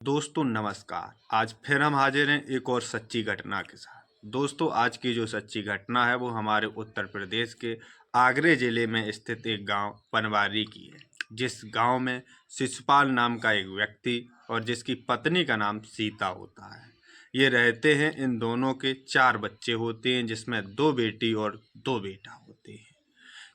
दोस्तों नमस्कार। आज फिर हम हाजिर हैं एक और सच्ची घटना के साथ। दोस्तों आज की जो सच्ची घटना है वो हमारे उत्तर प्रदेश के आगरे ज़िले में स्थित एक गांव पनवारी की है, जिस गांव में शिशुपाल नाम का एक व्यक्ति और जिसकी पत्नी का नाम सीता होता है। ये रहते हैं। इन दोनों के 4 बच्चे होते हैं, जिसमें 2 बेटी और 2 बेटा होते हैं।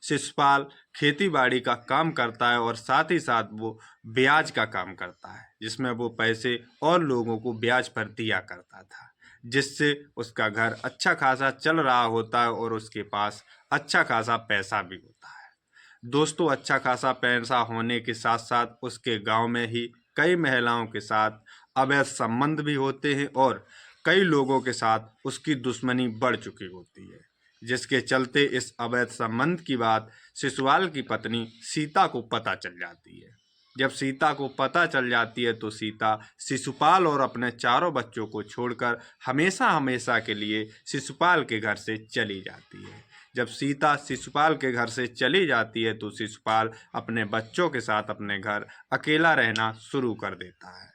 शिशुपाल खेती बाड़ी का काम करता है और साथ ही साथ वो ब्याज का काम करता है, जिसमें वो पैसे और लोगों को ब्याज पर दिया करता था, जिससे उसका घर अच्छा खासा चल रहा होता है और उसके पास अच्छा खासा पैसा भी होता है। दोस्तों अच्छा खासा पैसा होने के साथ साथ उसके गांव में ही कई महिलाओं के साथ अवैध संबंध भी होते हैं और कई लोगों के साथ उसकी दुश्मनी बढ़ चुकी होती है, जिसके चलते इस अवैध संबंध की बात शिशुपाल की पत्नी सीता को पता चल जाती है। जब सीता को पता चल जाती है तो सीता शिशुपाल और अपने चारों बच्चों को छोड़कर हमेशा हमेशा के लिए शिशुपाल के घर से चली जाती है। जब सीता शिशुपाल के घर से चली जाती है तो शिशुपाल अपने बच्चों के साथ अपने घर अकेला रहना शुरू कर देता है।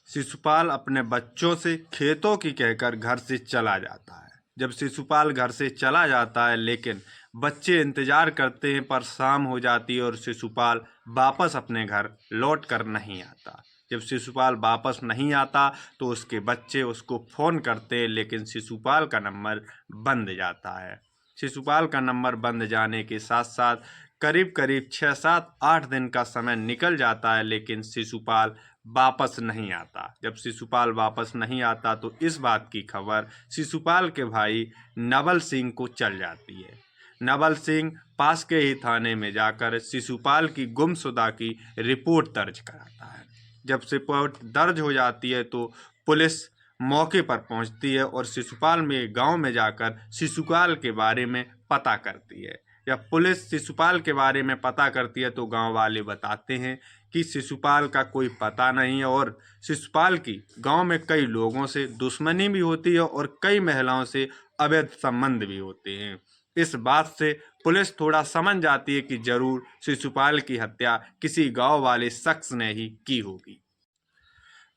शिशुपाल अपने बच्चों से खेतों की कहकर घर से चला जाता है। जब शिशुपाल घर से चला जाता है लेकिन बच्चे इंतजार करते हैं, पर शाम हो जाती है और शिशुपाल वापस अपने घर लौट कर नहीं आता। जब शिशुपाल वापस नहीं आता तो उसके बच्चे उसको फ़ोन करते हैं, लेकिन शिशुपाल का नंबर बंद जाता है। शिशुपाल का नंबर बंद जाने के साथ साथ करीब करीब 6 7 8 दिन का समय निकल जाता है, लेकिन शिशुपाल वापस नहीं आता। जब शिशुपाल वापस नहीं आता तो इस बात की खबर शिशुपाल के भाई नवल सिंह को चल जाती है। नवल सिंह पास के ही थाने में जाकर शिशुपाल की गुमशुदा की रिपोर्ट दर्ज कराता है। जब रिपोर्ट दर्ज हो जाती है तो पुलिस मौके पर पहुंचती है और शिशुपाल में गांव में जाकर शिशुपाल के बारे में पता करती है। जब पुलिस शिशुपाल के बारे में पता करती है तो गांव वाले बताते हैं कि शिशुपाल का कोई पता नहीं है और शिशुपाल की गांव में कई लोगों से दुश्मनी भी होती है और कई महिलाओं से अवैध संबंध भी होते हैं। इस बात से पुलिस थोड़ा समझ जाती है कि जरूर शिशुपाल की हत्या किसी गांव वाले शख्स ने ही की होगी।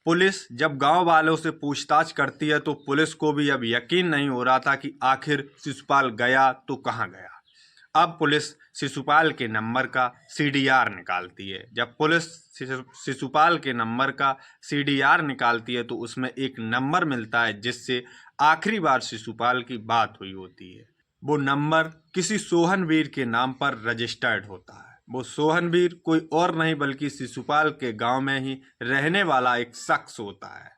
पुलिस जब गांव वालों से पूछताछ करती है तो पुलिस को भी अब यकीन नहीं हो रहा था कि आखिर शिशुपाल गया तो कहाँ गया। अब पुलिस शिशुपाल के नंबर का सीडीआर निकालती है। जब पुलिस शिशुपाल के नंबर का सीडीआर निकालती है तो उसमें एक नंबर मिलता है जिससे आखिरी बार शिशुपाल की बात हुई होती है। वो नंबर किसी सोहनवीर के नाम पर रजिस्टर्ड होता है। वो सोहनवीर कोई और नहीं बल्कि शिशुपाल के गांव में ही रहने वाला एक शख्स होता है।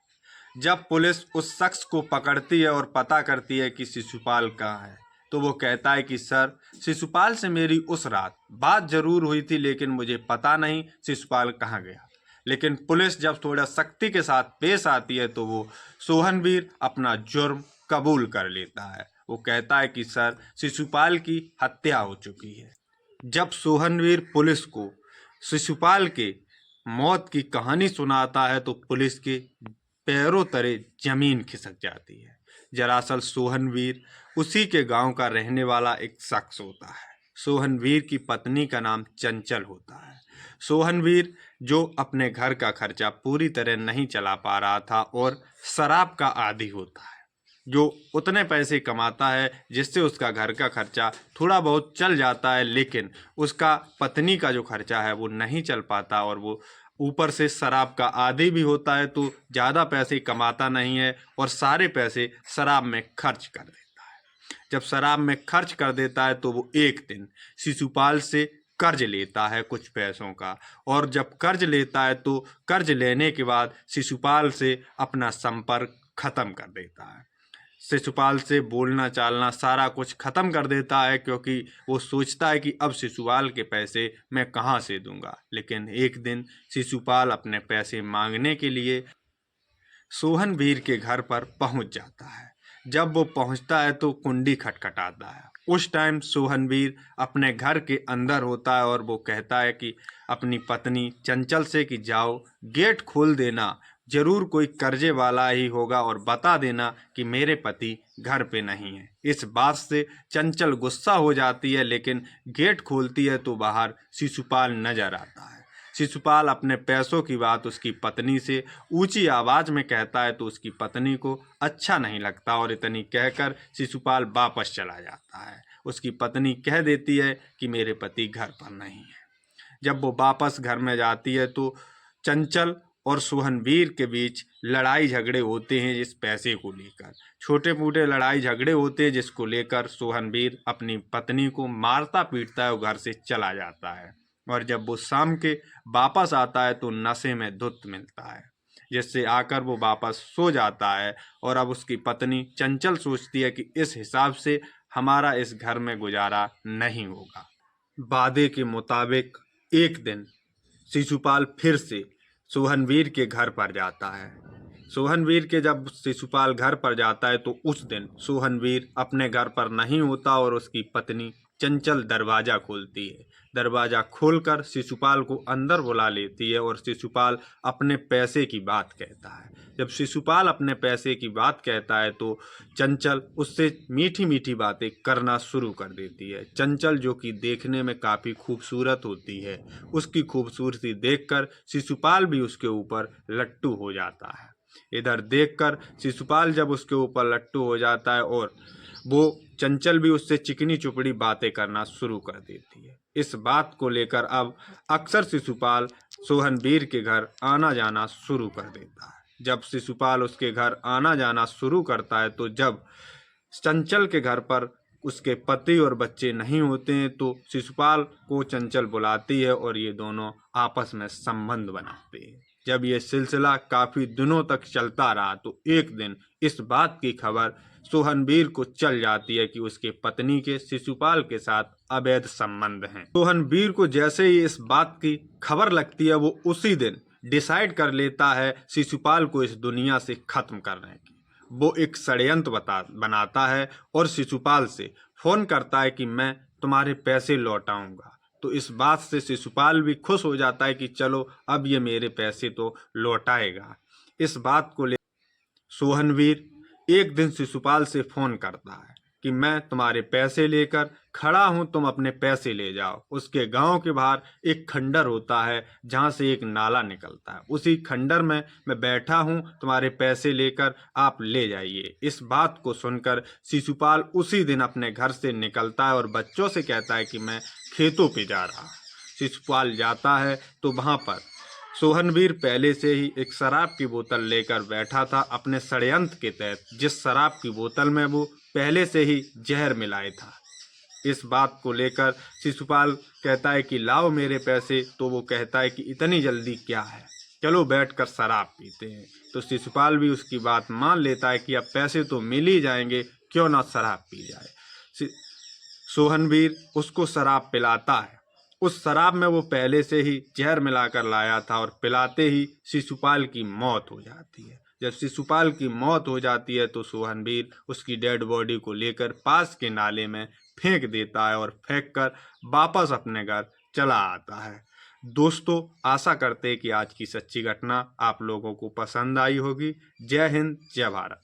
जब पुलिस उस शख्स को पकड़ती है और पता करती है कि शिशुपाल कहाँ है तो वो कहता है कि सर, शिशुपाल से मेरी उस रात बात जरूर हुई थी, लेकिन मुझे पता नहीं शिशुपाल कहाँ गया। लेकिन पुलिस जब थोड़ा सख्ती के साथ पेश आती है तो वो सोहनवीर अपना जुर्म कबूल कर लेता है। वो कहता है कि सर, शिशुपाल की हत्या हो चुकी है। जब सोहनवीर पुलिस को शिशुपाल के मौत की कहानी सुनाता है तो पुलिस के पैरों तले जमीन खिसक जाती है। दरअसल सोहनवीर उसी के गांव का रहने वाला एक शख्स होता है। सोहनवीर की पत्नी का नाम चंचल होता है। सोहनवीर जो अपने घर का खर्चा पूरी तरह नहीं चला पा रहा था और शराब का आदी होता है, जो उतने पैसे कमाता है जिससे उसका घर का खर्चा थोड़ा बहुत चल जाता है, लेकिन उसका पत्नी का जो खर्चा है वो नहीं चल पाता और वो ऊपर से शराब का आदी भी होता है, तो ज़्यादा पैसे कमाता नहीं है और सारे पैसे शराब में खर्च कर देता है। जब शराब में खर्च कर देता है तो वो एक दिन शिशुपाल से कर्ज लेता है कुछ पैसों का, और जब कर्ज लेता है तो कर्ज लेने के बाद शिशुपाल से अपना संपर्क खत्म कर देता है। शिशुपाल से बोलना चालना सारा कुछ खत्म कर देता है, क्योंकि वो सोचता है कि अब शिशुपाल के पैसे मैं कहाँ से दूंगा। लेकिन एक दिन शिशुपाल अपने पैसे मांगने के लिए सोहनवीर के घर पर पहुंच जाता है। जब वो पहुंचता है तो कुंडी खटखटाता है। उस टाइम सोहनवीर अपने घर के अंदर होता है और वो कहता है कि अपनी पत्नी चंचल से कि जाओ गेट खोल देना, जरूर कोई कर्जे वाला ही होगा, और बता देना कि मेरे पति घर पे नहीं है। इस बात से चंचल गुस्सा हो जाती है, लेकिन गेट खोलती है तो बाहर शिशुपाल नजर आता है। शिशुपाल अपने पैसों की बात उसकी पत्नी से ऊंची आवाज में कहता है तो उसकी पत्नी को अच्छा नहीं लगता और इतनी कहकर शिशुपाल वापस चला जाता है। उसकी पत्नी कह देती है कि मेरे पति घर पर नहीं है। जब वो वापस घर में जाती है तो चंचल और सोहनवीर के बीच लड़ाई झगड़े होते हैं इस पैसे को लेकर। छोटे मोटे लड़ाई झगड़े होते हैं जिसको लेकर सोहनवीर अपनी पत्नी को मारता पीटता है और घर से चला जाता है। और जब वो शाम के वापस आता है तो नशे में धुत मिलता है, जिससे आकर वो वापस सो जाता है। और अब उसकी पत्नी चंचल सोचती है कि इस हिसाब से हमारा इस घर में गुजारा नहीं होगा। वादे के मुताबिक एक दिन शिशुपाल फिर से सोहनवीर के घर पर जाता है। सोहनवीर के जब शिशुपाल घर पर जाता है तो उस दिन सोहनवीर अपने घर पर नहीं होता और उसकी पत्नी चंचल दरवाज़ा खोलती है। दरवाज़ा खोलकर शिशुपाल को अंदर बुला लेती है और शिशुपाल अपने पैसे की बात कहता है। जब शिशुपाल अपने पैसे की बात कहता है तो चंचल उससे मीठी मीठी बातें करना शुरू कर देती है। चंचल जो कि देखने में काफ़ी खूबसूरत होती है, उसकी खूबसूरती देखकर शिशुपाल भी उसके ऊपर लट्टू हो जाता है। इधर देखकर शिशुपाल जब उसके ऊपर लट्टू हो जाता है और वो चंचल भी उससे चिकनी चुपड़ी बातें करना शुरू कर देती है। इस बात को लेकर अब अक्सर शिशुपाल सोहनवीर के घर आना जाना शुरू कर देता है। जब शिशुपाल उसके घर आना जाना शुरू करता है तो जब चंचल के घर पर उसके पति और बच्चे नहीं होते हैं तो शिशुपाल को चंचल बुलाती है और ये दोनों आपस में संबंध बनाते हैं। जब ये सिलसिला काफ़ी दिनों तक चलता रहा तो एक दिन इस बात की खबर सोहनवीर को चल जाती है कि उसके पत्नी के शिशुपाल के साथ अवैध संबंध हैं। सोहनवीर को जैसे ही इस बात की खबर लगती है वो उसी दिन डिसाइड कर लेता है शिशुपाल को इस दुनिया से खत्म करने की। वो एक षड्यंत्र बनाता है और शिशुपाल से फ़ोन करता है कि मैं तुम्हारे पैसे लौटाऊंगा। तो इस बात से शिशुपाल भी खुश हो जाता है कि चलो अब ये मेरे पैसे तो लौटाएगा। इस बात को ले सोहनवीर एक दिन शिशुपाल से फ़ोन करता है कि मैं तुम्हारे पैसे लेकर खड़ा हूँ, तुम अपने पैसे ले जाओ। उसके गांव के बाहर एक खंडर होता है जहाँ से एक नाला निकलता है, उसी खंडर में मैं बैठा हूँ, तुम्हारे पैसे लेकर आप ले जाइए। इस बात को सुनकर शिशुपाल उसी दिन अपने घर से निकलता है और बच्चों से कहता है कि मैं खेतों पे जा रहा हूँ। शिशुपाल जाता है तो वहाँ पर सोहनवीर पहले से ही एक शराब की बोतल लेकर बैठा था अपने षड्यंत्र के तहत, जिस शराब की बोतल में वो पहले से ही जहर मिलाए था। इस बात को लेकर शिशुपाल कहता है कि लाओ मेरे पैसे, तो वो कहता है कि इतनी जल्दी क्या है, चलो बैठकर शराब पीते हैं। तो शिशुपाल भी उसकी बात मान लेता है कि अब पैसे तो मिल ही जाएंगे, क्यों ना शराब पी जाए। सोहनवीर उसको शराब पिलाता है। उस शराब में वो पहले से ही जहर मिलाकर लाया था और पिलाते ही शिशुपाल की मौत हो जाती है। जब शिशुपाल की मौत हो जाती है तो सोहनवीर उसकी डेड बॉडी को लेकर पास के नाले में फेंक देता है और फेंककर वापस अपने घर चला आता है। दोस्तों, आशा करते हैं कि आज की सच्ची घटना आप लोगों को पसंद आई होगी। जय हिंद, जय भारत।